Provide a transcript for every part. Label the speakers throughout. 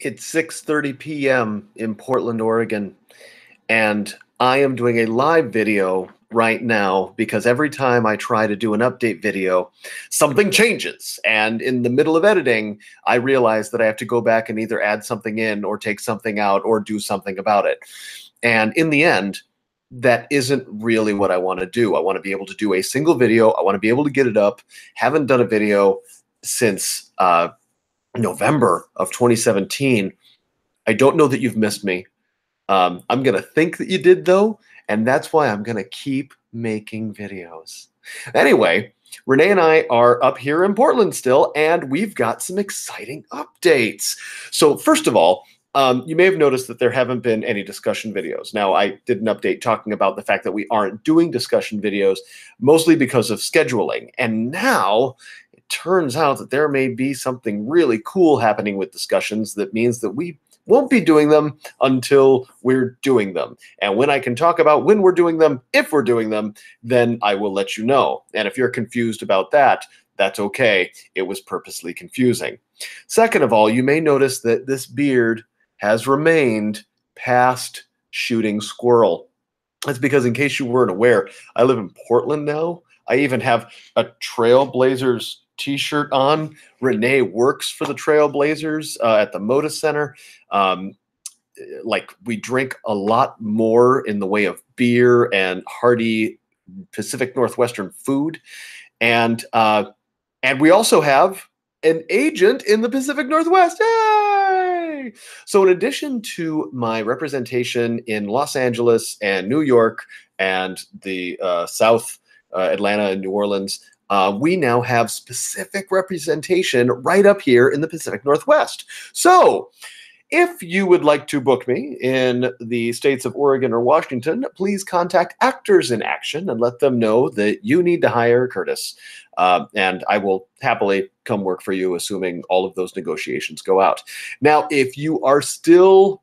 Speaker 1: It's 6:30 p.m. in Portland, Oregon, and I am doing a live video right now because every time I try to do an update video, something changes. And in the middle of editing, I realize that I have to go back and either add something in or take something out or do something about it. And in the end, that isn't really what I want to do. I want to be able to do a single video. I want to be able to get it up. Haven't done a video since November of 2017. I don't know that you've missed me. I'm going to think that you did, though, and that's why I'm going to keep making videos. Anyway, Renee and I are up here in Portland still, and we've got some exciting updates. So, first of all, you may have noticed that there haven't been any discussion videos. Now, I did an update talking about the fact that we aren't doing discussion videos, mostly because of scheduling. And now it turns out that there may be something really cool happening with discussions that means that we won't be doing them until we're doing them. And when I can talk about when we're doing them, if we're doing them, then I will let you know. And if you're confused about that, that's okay. It was purposely confusing. Second of all, you may notice that this beard has remained past shooting squirrel. That's because, in case you weren't aware, I live in Portland now. I even have a Trailblazers t-shirt on. Renee works for the Trailblazers at the Moda Center. Like, we drink a lot more in the way of beer and hearty Pacific Northwestern food, and we also have an agent in the Pacific Northwest. Yay! So, in addition to my representation in Los Angeles and New York and the South, Atlanta and New Orleans, we now have specific representation right up here in the Pacific Northwest. So, if you would like to book me in the states of Oregon or Washington, please contact Actors in Action and let them know that you need to hire Curtis. And I will happily come work for you, assuming all of those negotiations go out. Now, if you are still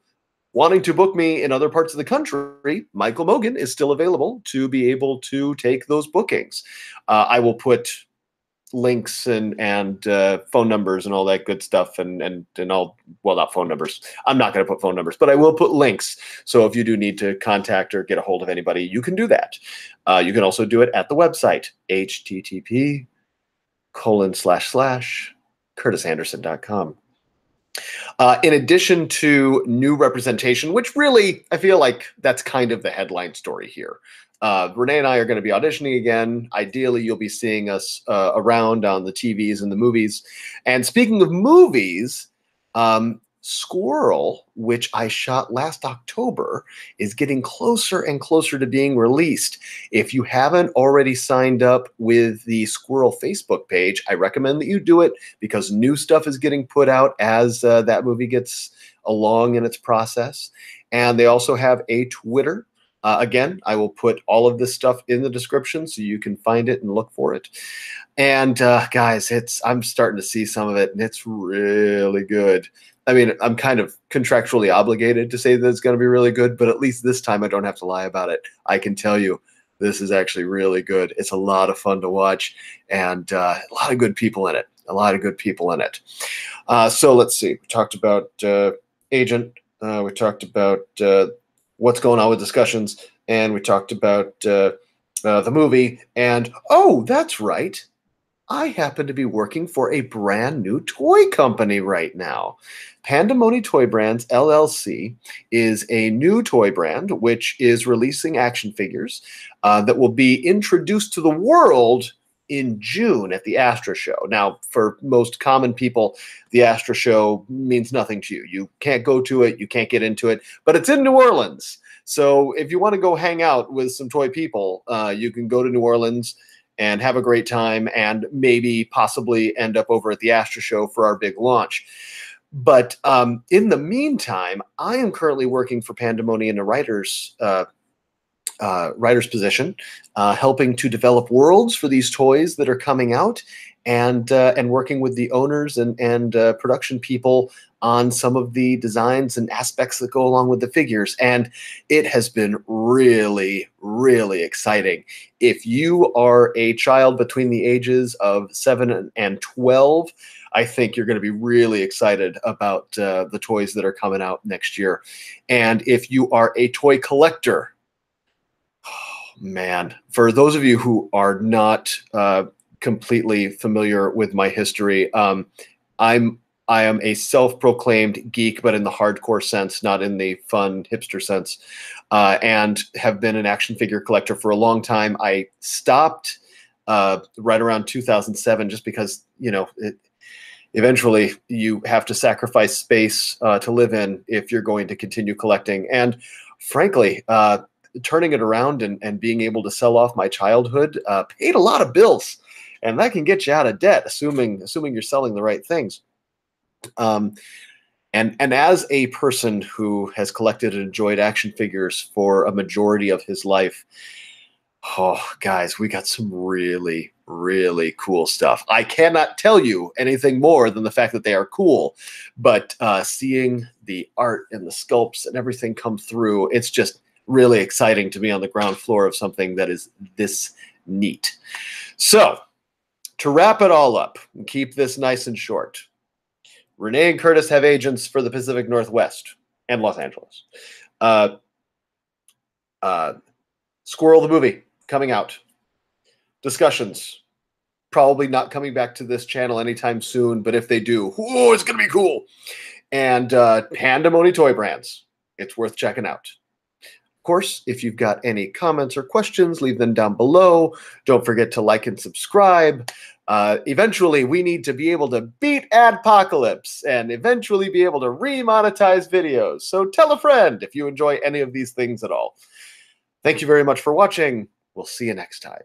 Speaker 1: wanting to book me in other parts of the country, Michael Mogan is still available to be able to take those bookings. I will put links and phone numbers and all that good stuff and all, well, not phone numbers. I'm not going to put phone numbers, but I will put links. So if you do need to contact or get a hold of anybody, you can do that. You can also do it at the website, http://curtisanderson.com. In addition to new representation, which really, I feel like that's kind of the headline story here. Renee and I are going to be auditioning again. Ideally, you'll be seeing us around on the TVs and the movies. And speaking of movies, Squirrel, which I shot last October, is getting closer and closer to being released. If you haven't already signed up with the Squirrel Facebook page, I recommend that you do it because new stuff is getting put out as that movie gets along in its process. And they also have a Twitter. Again, I will put all of this stuff in the description so you can find it and look for it. And guys, I'm starting to see some of it, and it's really good. I mean, I'm kind of contractually obligated to say that it's going to be really good, but at least this time I don't have to lie about it. I can tell you this is actually really good. It's a lot of fun to watch, and a lot of good people in it. A lot of good people in it. So let's see. We talked about Agent. We talked about what's going on with discussions, and we talked about the movie. And oh, that's right. I happen to be working for a brand new toy company right now. Pandemoni Toy Brands LLC is a new toy brand which is releasing action figures that will be introduced to the world in June at the Astra Show. Now, for most common people, the Astra Show means nothing to you. You can't go to it, you can't get into it, but it's in New Orleans. So if you want to go hang out with some toy people, you can go to New Orleans and have a great time and maybe possibly end up over at the Astra Show for our big launch. But in the meantime, I am currently working for Pandemoni in a writer's writer's position, helping to develop worlds for these toys that are coming out, and working with the owners and production people on some of the designs and aspects that go along with the figures. And it has been really, really exciting. If you are a child between the ages of 7 and 12, I think you're going to be really excited about the toys that are coming out next year. And if you are a toy collector, oh, man, for those of you who are not completely familiar with my history, I am a self-proclaimed geek, but in the hardcore sense, not in the fun hipster sense, and have been an action figure collector for a long time. I stopped right around 2007 just because, eventually you have to sacrifice space to live in if you're going to continue collecting. And frankly, turning it around and being able to sell off my childhood paid a lot of bills, and that can get you out of debt, assuming you're selling the right things. And as a person who has collected and enjoyed action figures for a majority of his life, oh, guys, we got some really, really cool stuff. I cannot tell you anything more than the fact that they are cool, but seeing the art and the sculpts and everything come through, it's just really exciting to be on the ground floor of something that is this neat. So, to wrap it all up and keep this nice and short, Renee and Curtis have agents for the Pacific Northwest and Los Angeles. Squirrel the movie coming out. Discussions probably not coming back to this channel anytime soon, but if they do, oh, it's going to be cool. And Pandemony Toy Brands. It's worth checking out. Of course, if you've got any comments or questions, leave them down below. Don't forget to like and subscribe. Eventually, we need to be able to beat Adpocalypse and eventually be able to remonetize videos. So tell a friend if you enjoy any of these things at all. Thank you very much for watching. We'll see you next time.